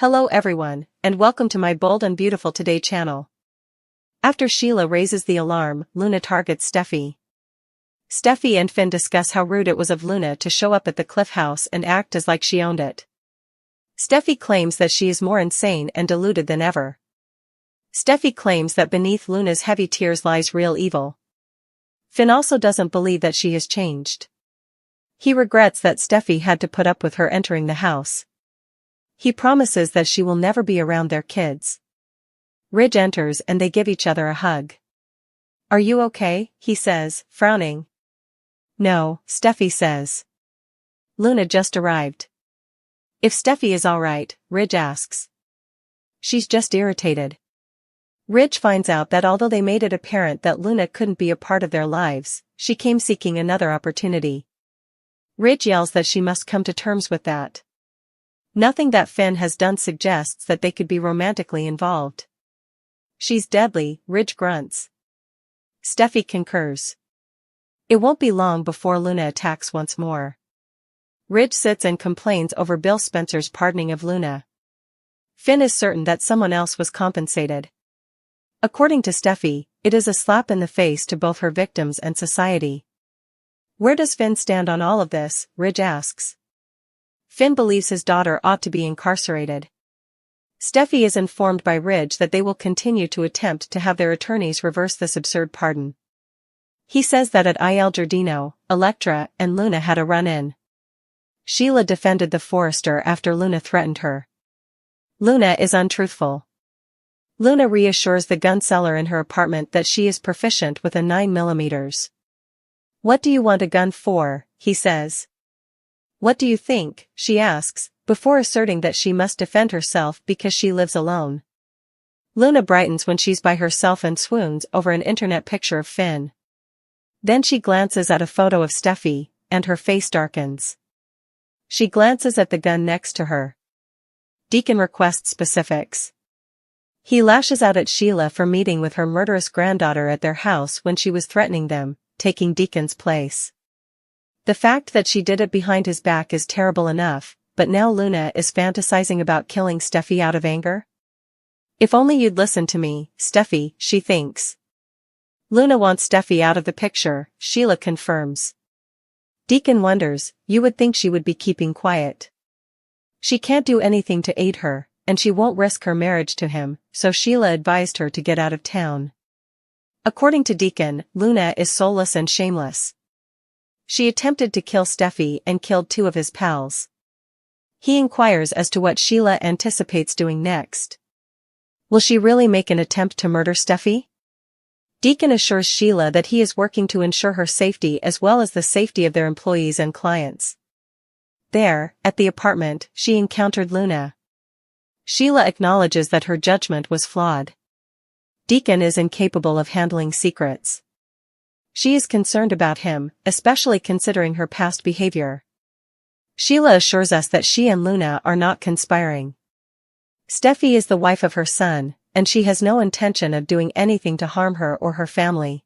Hello everyone, and welcome to my Bold and Beautiful Today channel. After Sheila raises the alarm, Luna targets Steffy. Steffy and Finn discuss how rude it was of Luna to show up at the Cliff house and act as like she owned it. Steffy claims that she is more insane and deluded than ever. Steffy claims that beneath Luna's heavy tears lies real evil. Finn also doesn't believe that she has changed. He regrets that Steffy had to put up with her entering the house. He promises that she will never be around their kids. Ridge enters and they give each other a hug. "Are you okay?" he says, frowning. "No," Steffy says. "Luna just arrived." "If Steffy is alright," Ridge asks. "She's just irritated." Ridge finds out that although they made it apparent that Luna couldn't be a part of their lives, she came seeking another opportunity. Ridge yells that she must come to terms with that. Nothing that Finn has done suggests that they could be romantically involved. "She's deadly," Ridge grunts. Steffy concurs. It won't be long before Luna attacks once more. Ridge sits and complains over Bill Spencer's pardoning of Luna. Finn is certain that someone else was compensated. According to Steffy, it is a slap in the face to both her victims and society. Where does Finn stand on all of this? Ridge asks. Finn believes his daughter ought to be incarcerated. Steffy is informed by Ridge that they will continue to attempt to have their attorneys reverse this absurd pardon. He says that at Il Giardino, Electra and Luna had a run-in. Sheila defended the forester after Luna threatened her. Luna is untruthful. Luna reassures the gun seller in her apartment that she is proficient with a 9mm. "What do you want a gun for?" he says. "What do you think?" she asks, before asserting that she must defend herself because she lives alone. Luna brightens when she's by herself and swoons over an internet picture of Finn. Then she glances at a photo of Steffy, and her face darkens. She glances at the gun next to her. Deacon requests specifics. He lashes out at Sheila for meeting with her murderous granddaughter at their house when she was threatening them, taking Deacon's place. The fact that she did it behind his back is terrible enough, but now Luna is fantasizing about killing Steffy out of anger? "If only you'd listen to me, Steffy," she thinks. Luna wants Steffy out of the picture, Sheila confirms. Deacon wonders, you would think she would be keeping quiet. She can't do anything to aid her, and she won't risk her marriage to him, so Sheila advised her to get out of town. According to Deacon, Luna is soulless and shameless. She attempted to kill Steffy and killed 2 of his pals. He inquires as to what Sheila anticipates doing next. Will she really make an attempt to murder Steffy? Deacon assures Sheila that he is working to ensure her safety as well as the safety of their employees and clients. There, at the apartment, she encountered Luna. Sheila acknowledges that her judgment was flawed. Deacon is incapable of handling secrets. She is concerned about him, especially considering her past behavior. Sheila assures us that she and Luna are not conspiring. Steffy is the wife of her son, and she has no intention of doing anything to harm her or her family.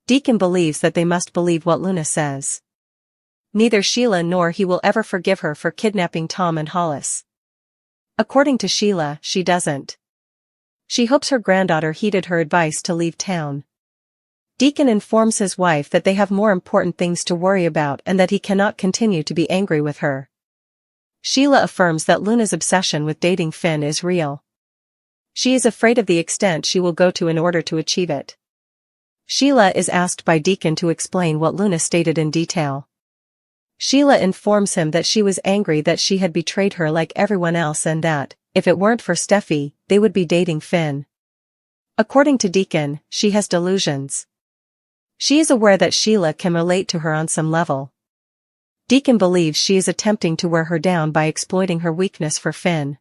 Deacon believes that they must believe what Luna says. Neither Sheila nor he will ever forgive her for kidnapping Tom and Hollis. According to Sheila, she doesn't. She hopes her granddaughter heeded her advice to leave town. Deacon informs his wife that they have more important things to worry about and that he cannot continue to be angry with her. Sheila affirms that Luna's obsession with dating Finn is real. She is afraid of the extent she will go to in order to achieve it. Sheila is asked by Deacon to explain what Luna stated in detail. Sheila informs him that she was angry that she had betrayed her like everyone else and that, if it weren't for Steffy, they would be dating Finn. According to Deacon, she has delusions. She is aware that Sheila can relate to her on some level. Deacon believes she is attempting to wear her down by exploiting her weakness for Finn.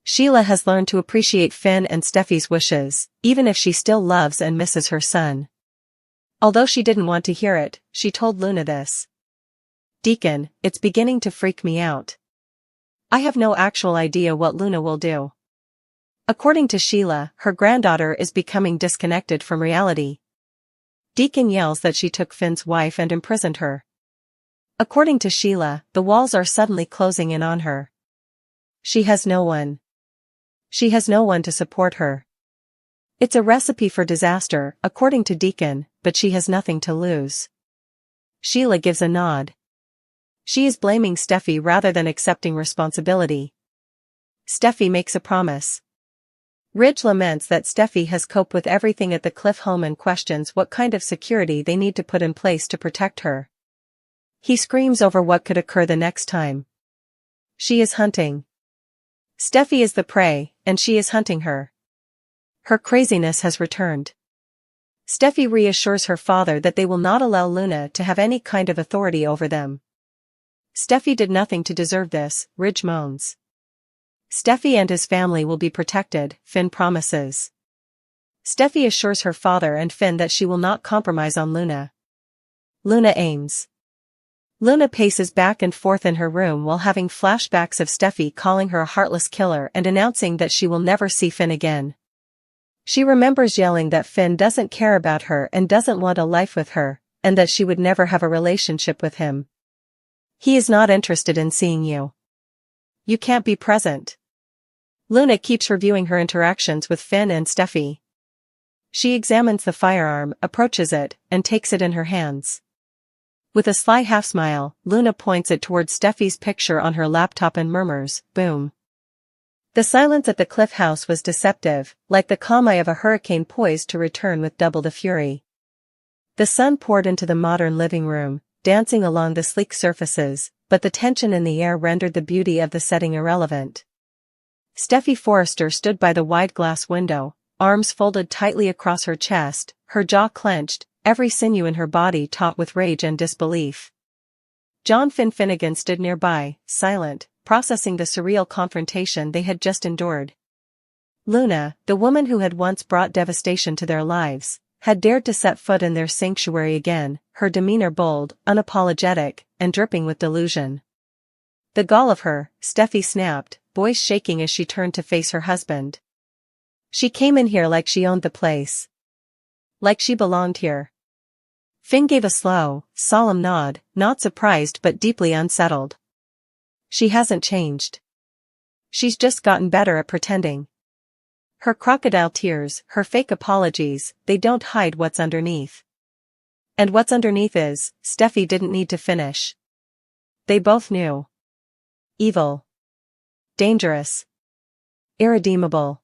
Sheila has learned to appreciate Finn and Steffy's wishes, even if she still loves and misses her son. Although she didn't want to hear it, she told Luna this. "Deacon, it's beginning to freak me out. I have no actual idea what Luna will do." According to Sheila, her granddaughter is becoming disconnected from reality. Deacon yells that she took Finn's wife and imprisoned her. According to Sheila, the walls are suddenly closing in on her. She has no one. She has no one to support her. It's a recipe for disaster, according to Deacon, but she has nothing to lose. Sheila gives a nod. She is blaming Steffy rather than accepting responsibility. Steffy makes a promise. Ridge laments that Steffy has coped with everything at the Cliff home and questions what kind of security they need to put in place to protect her. He screams over what could occur the next time. She is hunting. Steffy is the prey, and she is hunting her. Her craziness has returned. Steffy reassures her father that they will not allow Luna to have any kind of authority over them. Steffy did nothing to deserve this, Ridge moans. Steffy and his family will be protected, Finn promises. Steffy assures her father and Finn that she will not compromise on Luna. Luna aims. Luna paces back and forth in her room while having flashbacks of Steffy calling her a heartless killer and announcing that she will never see Finn again. She remembers yelling that Finn doesn't care about her and doesn't want a life with her, and that she would never have a relationship with him. He is not interested in seeing you. You can't be present. Luna keeps reviewing her interactions with Finn and Steffy. She examines the firearm, approaches it, and takes it in her hands. With a sly half-smile, Luna points it towards Steffy's picture on her laptop and murmurs, "Boom." The silence at the Cliff House was deceptive, like the calm eye of a hurricane poised to return with double the fury. The sun poured into the modern living room, dancing along the sleek surfaces, but the tension in the air rendered the beauty of the setting irrelevant. Steffy Forrester stood by the wide glass window, arms folded tightly across her chest, her jaw clenched, every sinew in her body taut with rage and disbelief. John Finnegan stood nearby, silent, processing the surreal confrontation they had just endured. Luna, the woman who had once brought devastation to their lives, had dared to set foot in their sanctuary again, her demeanor bold, unapologetic, and dripping with delusion. The gall of her, Steffy snapped, voice shaking as she turned to face her husband. She came in here like she owned the place. Like she belonged here. Finn gave a slow, solemn nod, not surprised but deeply unsettled. She hasn't changed. She's just gotten better at pretending. Her crocodile tears, her fake apologies, they don't hide what's underneath. And what's underneath is, Steffy didn't need to finish. They both knew. Evil. Dangerous. Irredeemable.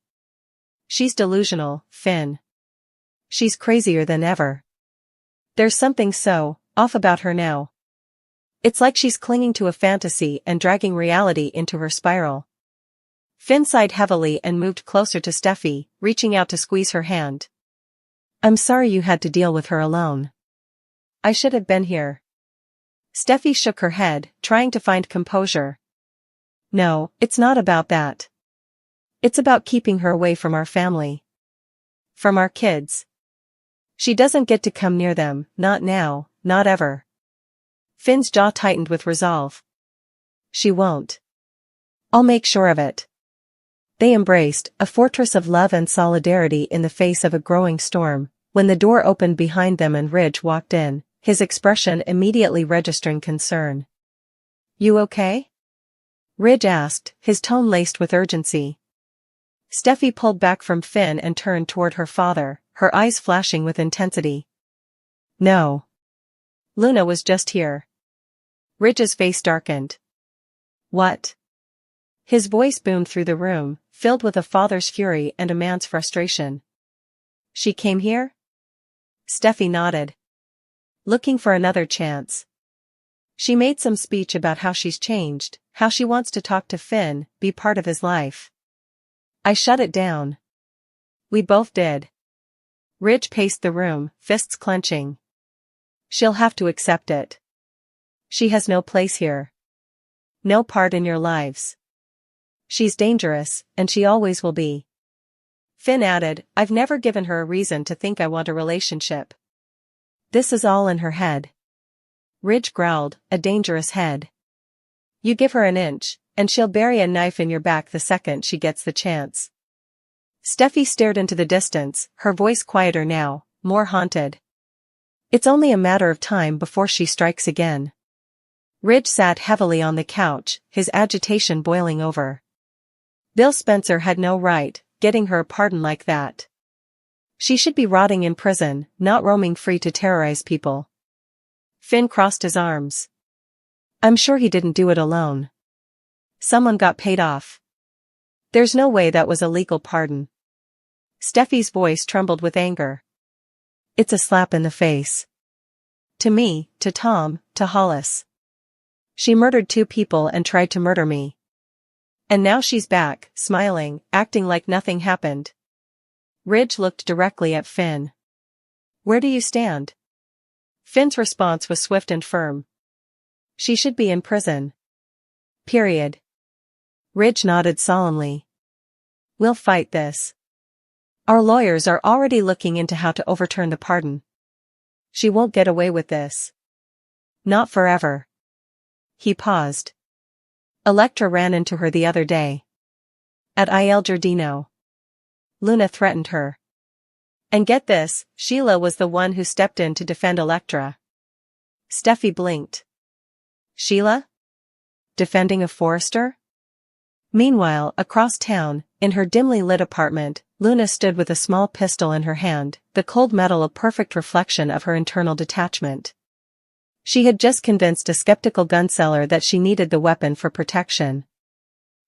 She's delusional, Finn. She's crazier than ever. There's something so off about her now. It's like she's clinging to a fantasy and dragging reality into her spiral. Finn sighed heavily and moved closer to Steffy, reaching out to squeeze her hand. I'm sorry you had to deal with her alone. I should have been here. Steffy shook her head, trying to find composure. No, it's not about that. It's about keeping her away from our family. From our kids. She doesn't get to come near them, not now, not ever. Finn's jaw tightened with resolve. She won't. I'll make sure of it. They embraced, a fortress of love and solidarity in the face of a growing storm, when the door opened behind them and Ridge walked in, his expression immediately registering concern. You okay? Ridge asked, his tone laced with urgency. Steffy pulled back from Finn and turned toward her father, her eyes flashing with intensity. No. Luna was just here. Ridge's face darkened. What? His voice boomed through the room, filled with a father's fury and a man's frustration. She came here? Steffy nodded. Looking for another chance. She made some speech about how she's changed, how she wants to talk to Finn, be part of his life. I shut it down. We both did. Ridge paced the room, fists clenching. She'll have to accept it. She has no place here. No part in your lives. She's dangerous, and she always will be. Finn added, I've never given her a reason to think I want a relationship. This is all in her head. Ridge growled, a dangerous head. You give her an inch, and she'll bury a knife in your back the second she gets the chance. Steffy stared into the distance, her voice quieter now, more haunted. It's only a matter of time before she strikes again. Ridge sat heavily on the couch, his agitation boiling over. Bill Spencer had no right getting her a pardon like that. She should be rotting in prison, not roaming free to terrorize people. Finn crossed his arms. I'm sure he didn't do it alone. Someone got paid off. There's no way that was a legal pardon. Steffi's voice trembled with anger. It's a slap in the face. To me, to Tom, to Hollis. She murdered 2 people and tried to murder me. And now she's back, smiling, acting like nothing happened. Ridge looked directly at Finn. Where do you stand? Finn's response was swift and firm. She should be in prison. Period. Ridge nodded solemnly. We'll fight this. Our lawyers are already looking into how to overturn the pardon. She won't get away with this. Not forever. He paused. Electra ran into her the other day. At Il Giardino. Luna threatened her. And get this, Sheila was the one who stepped in to defend Electra. Steffi blinked. Sheila? Defending a Forrester? Meanwhile, across town, in her dimly lit apartment, Luna stood with a small pistol in her hand, the cold metal a perfect reflection of her internal detachment. She had just convinced a skeptical gun seller that she needed the weapon for protection.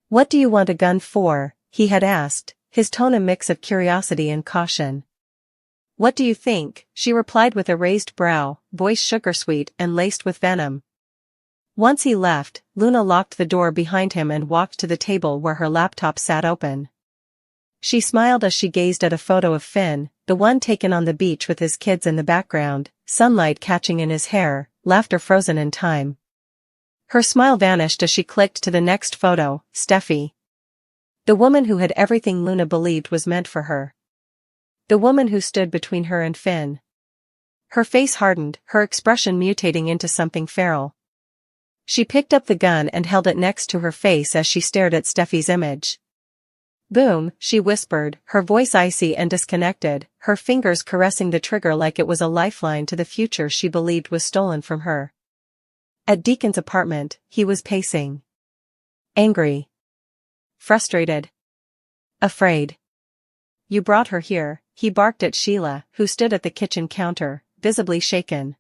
What do you want a gun for? He had asked, his tone a mix of curiosity and caution. What do you think? She replied with a raised brow, voice sugar-sweet and laced with venom. Once he left, Luna locked the door behind him and walked to the table where her laptop sat open. She smiled as she gazed at a photo of Finn, the one taken on the beach with his kids in the background, sunlight catching in his hair, laughter frozen in time. Her smile vanished as she clicked to the next photo, Steffi. The woman who had everything Luna believed was meant for her. The woman who stood between her and Finn. Her face hardened, her expression mutating into something feral. She picked up the gun and held it next to her face as she stared at Steffi's image. Boom, she whispered, her voice icy and disconnected, her fingers caressing the trigger like it was a lifeline to the future she believed was stolen from her. At Deacon's apartment, he was pacing. Angry. Frustrated. Afraid. You brought her here, he barked at Sheila, who stood at the kitchen counter, visibly shaken.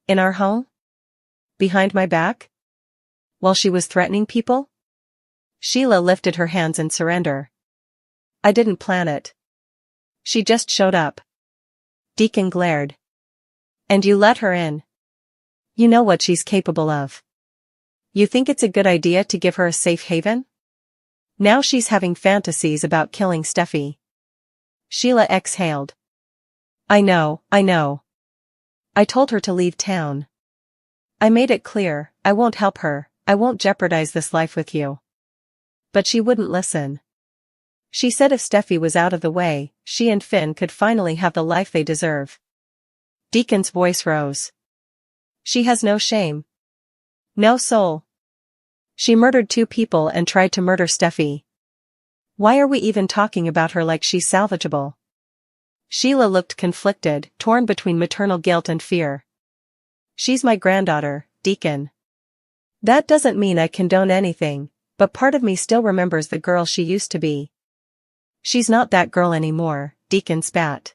In our home? Behind my back? While she was threatening people? Sheila lifted her hands in surrender. I didn't plan it. She just showed up. Deacon glared. And you let her in. You know what she's capable of. You think it's a good idea to give her a safe haven? Now she's having fantasies about killing Steffi. Sheila exhaled. I know. I told her to leave town. I made it clear, I won't help her, I won't jeopardize this life with you. But she wouldn't listen. She said if Steffi was out of the way, she and Finn could finally have the life they deserve. Deacon's voice rose. She has no shame. No soul. She murdered 2 people and tried to murder Steffi. Why are we even talking about her like she's salvageable? Sheila looked conflicted, torn between maternal guilt and fear. She's my granddaughter, Deacon. That doesn't mean I condone anything, but part of me still remembers the girl she used to be. She's not that girl anymore, Deacon spat.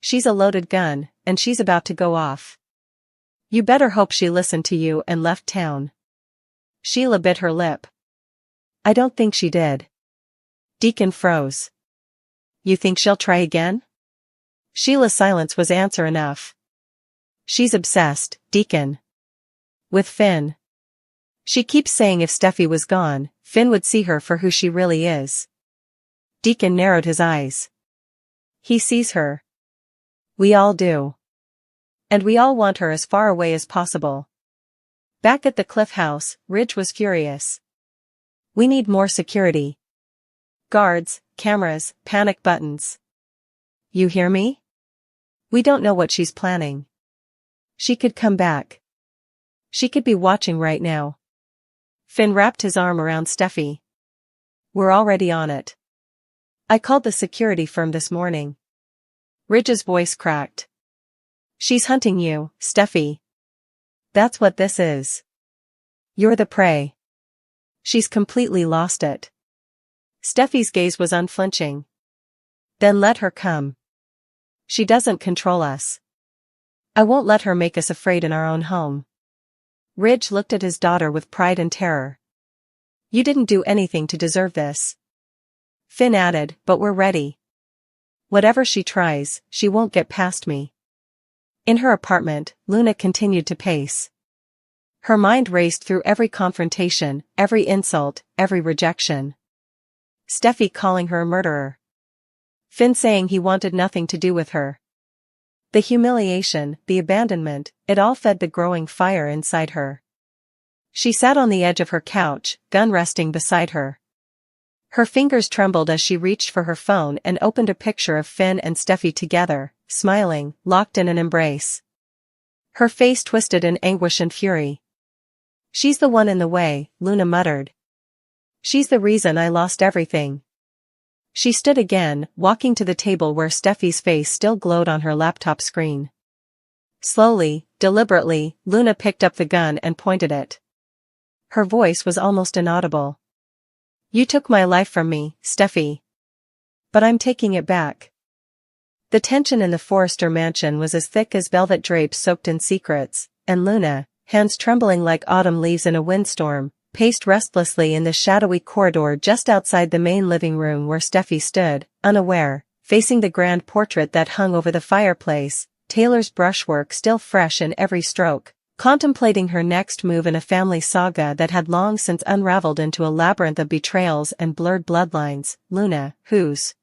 She's a loaded gun, and she's about to go off. You better hope she listened to you and left town. Sheila bit her lip. I don't think she did. Deacon froze. You think she'll try again? Sheila's silence was answer enough. She's obsessed, Deacon. With Finn. She keeps saying if Steffi was gone, Finn would see her for who she really is. Deacon narrowed his eyes. He sees her. We all do. And we all want her as far away as possible. Back at the Cliff House, Ridge was furious. We need more security. Guards, cameras, panic buttons. You hear me? We don't know what she's planning. She could come back. She could be watching right now. Finn wrapped his arm around Steffi. We're already on it. I called the security firm this morning. Ridge's voice cracked. She's hunting you, Steffi. That's what this is. You're the prey. She's completely lost it. Steffi's gaze was unflinching. Then let her come. She doesn't control us. I won't let her make us afraid in our own home. Ridge looked at his daughter with pride and terror. You didn't do anything to deserve this. Finn added, but we're ready. Whatever she tries, she won't get past me. In her apartment, Luna continued to pace. Her mind raced through every confrontation, every insult, every rejection. Steffy calling her a murderer. Finn saying he wanted nothing to do with her. The humiliation, the abandonment, it all fed the growing fire inside her. She sat on the edge of her couch, gun resting beside her. Her fingers trembled as she reached for her phone and opened a picture of Finn and Steffy together, smiling, locked in an embrace. Her face twisted in anguish and fury. She's the one in the way, Luna muttered. She's the reason I lost everything. She stood again, walking to the table where Steffi's face still glowed on her laptop screen. Slowly, deliberately, Luna picked up the gun and pointed it. Her voice was almost inaudible. You took my life from me, Steffy. But I'm taking it back. The tension in the Forrester mansion was as thick as velvet drapes soaked in secrets, and Luna, hands trembling like autumn leaves in a windstorm, paced restlessly in the shadowy corridor just outside the main living room where Steffy stood, unaware, facing the grand portrait that hung over the fireplace, Taylor's brushwork still fresh in every stroke, contemplating her next move in a family saga that had long since unraveled into a labyrinth of betrayals and blurred bloodlines. Luna, whose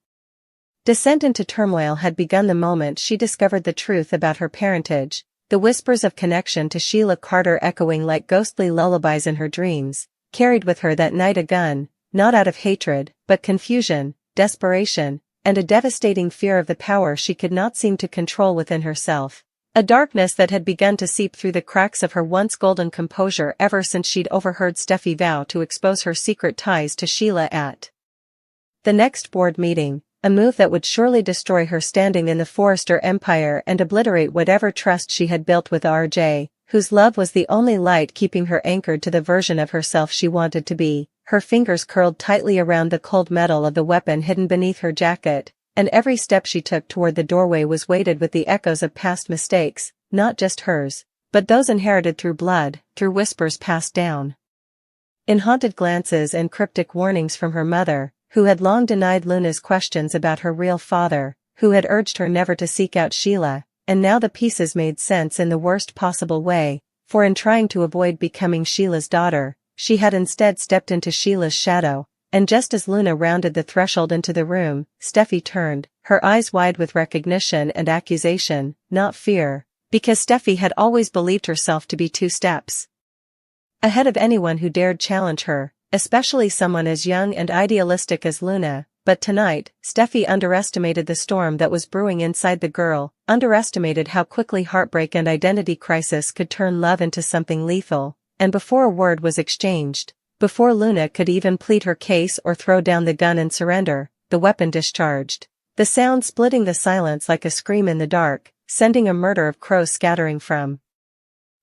descent into turmoil had begun the moment she discovered the truth about her parentage, the whispers of connection to Sheila Carter echoing like ghostly lullabies in her dreams, carried with her that night a gun, not out of hatred, but confusion, desperation, and a devastating fear of the power she could not seem to control within herself. A darkness that had begun to seep through the cracks of her once golden composure ever since she'd overheard Steffy vow to expose her secret ties to Sheila at the next board meeting, a move that would surely destroy her standing in the Forrester empire and obliterate whatever trust she had built with RJ, whose love was the only light keeping her anchored to the version of herself she wanted to be. Her fingers curled tightly around the cold metal of the weapon hidden beneath her jacket, and every step she took toward the doorway was weighted with the echoes of past mistakes, not just hers, but those inherited through blood, through whispers passed down in haunted glances and cryptic warnings from her mother, who had long denied Luna's questions about her real father, who had urged her never to seek out Sheila, and now the pieces made sense in the worst possible way, for in trying to avoid becoming Sheila's daughter, she had instead stepped into Sheila's shadow. And just as Luna rounded the threshold into the room, Steffy turned, her eyes wide with recognition and accusation, not fear, because Steffy had always believed herself to be 2 steps ahead of anyone who dared challenge her, especially someone as young and idealistic as Luna. But tonight, Steffy underestimated the storm that was brewing inside the girl, underestimated how quickly heartbreak and identity crisis could turn love into something lethal, and before a word was exchanged, before Luna could even plead her case or throw down the gun and surrender, the weapon discharged. The sound splitting the silence like a scream in the dark, sending a murder of crows scattering from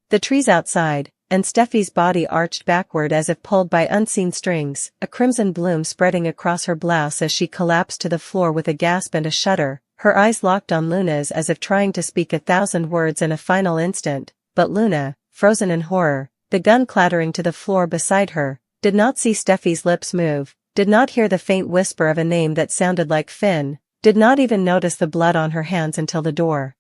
the trees outside, and Steffi's body arched backward as if pulled by unseen strings, a crimson bloom spreading across her blouse as she collapsed to the floor with a gasp and a shudder, her eyes locked on Luna's as if trying to speak 1,000 words in a final instant, but Luna, frozen in horror, the gun clattering to the floor beside her, did not see Steffi's lips move, did not hear the faint whisper of a name that sounded like Finn, did not even notice the blood on her hands until the door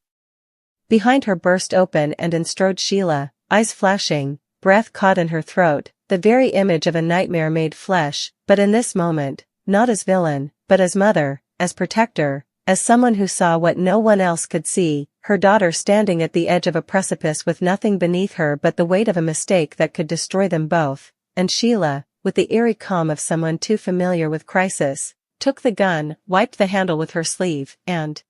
behind her burst open and in strode Sheila, eyes flashing, breath caught in her throat, the very image of a nightmare made flesh, but in this moment, not as villain, but as mother, as protector, as someone who saw what no one else could see, her daughter standing at the edge of a precipice with nothing beneath her but the weight of a mistake that could destroy them both. And Sheila, with the eerie calm of someone too familiar with crisis, took the gun, wiped the handle with her sleeve, and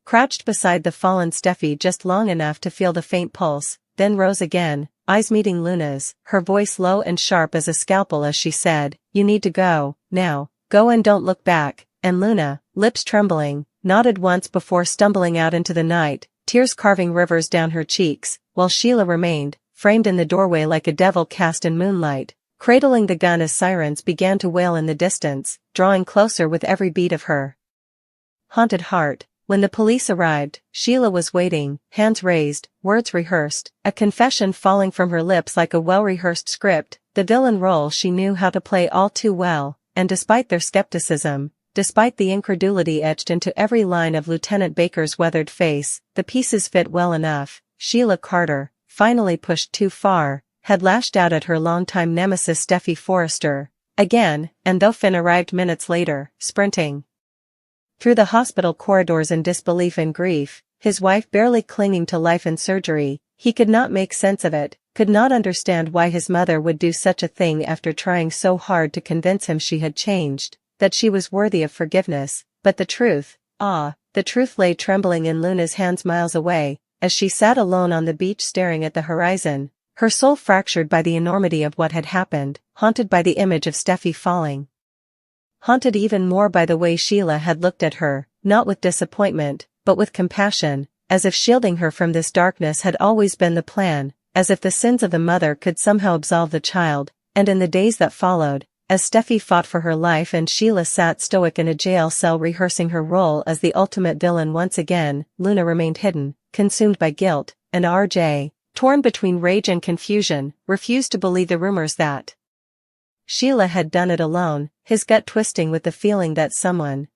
crouched beside the fallen Steffy just long enough to feel the faint pulse, then rose again, eyes meeting Luna's, her voice low and sharp as a scalpel as she said, "You need to go, now, go and don't look back," and Luna, lips trembling, nodded once before stumbling out into the night, tears carving rivers down her cheeks, while Sheila remained, framed in the doorway like a devil cast in moonlight, cradling the gun as sirens began to wail in the distance, drawing closer with every beat of her haunted heart. When the police arrived, Sheila was waiting, hands raised, words rehearsed, a confession falling from her lips like a well-rehearsed script, the villain role she knew how to play all too well, and despite their skepticism, despite the incredulity etched into every line of Lieutenant Baker's weathered face, the pieces fit well enough. Sheila Carter, finally pushed too far, had lashed out at her longtime nemesis Steffy Forrester, again, and though Finn arrived minutes later, sprinting through the hospital corridors in disbelief and grief, his wife barely clinging to life in surgery, he could not make sense of it, could not understand why his mother would do such a thing after trying so hard to convince him she had changed, that she was worthy of forgiveness, but the truth lay trembling in Luna's hands miles away, as she sat alone on the beach staring at the horizon, her soul fractured by the enormity of what had happened, haunted by the image of Steffy falling. Haunted even more by the way Sheila had looked at her, not with disappointment, but with compassion, as if shielding her from this darkness had always been the plan, as if the sins of the mother could somehow absolve the child, and in the days that followed, as Steffy fought for her life and Sheila sat stoic in a jail cell rehearsing her role as the ultimate villain once again, Luna remained hidden, consumed by guilt, and RJ, torn between rage and confusion, refused to believe the rumors that Sheila had done it alone, his gut twisting with the feeling that someone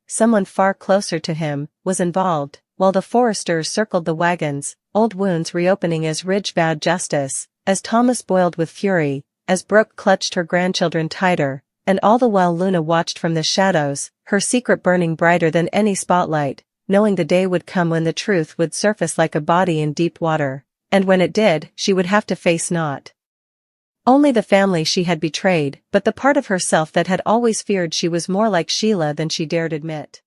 far closer to him, was involved, while the Forresters circled the wagons, old wounds reopening as Ridge vowed justice, as Thomas boiled with fury, as Brooke clutched her grandchildren tighter, and all the while Luna watched from the shadows, her secret burning brighter than any spotlight, knowing the day would come when the truth would surface like a body in deep water, and when it did, she would have to face not only the family she had betrayed, but the part of herself that had always feared she was more like Sheila than she dared admit.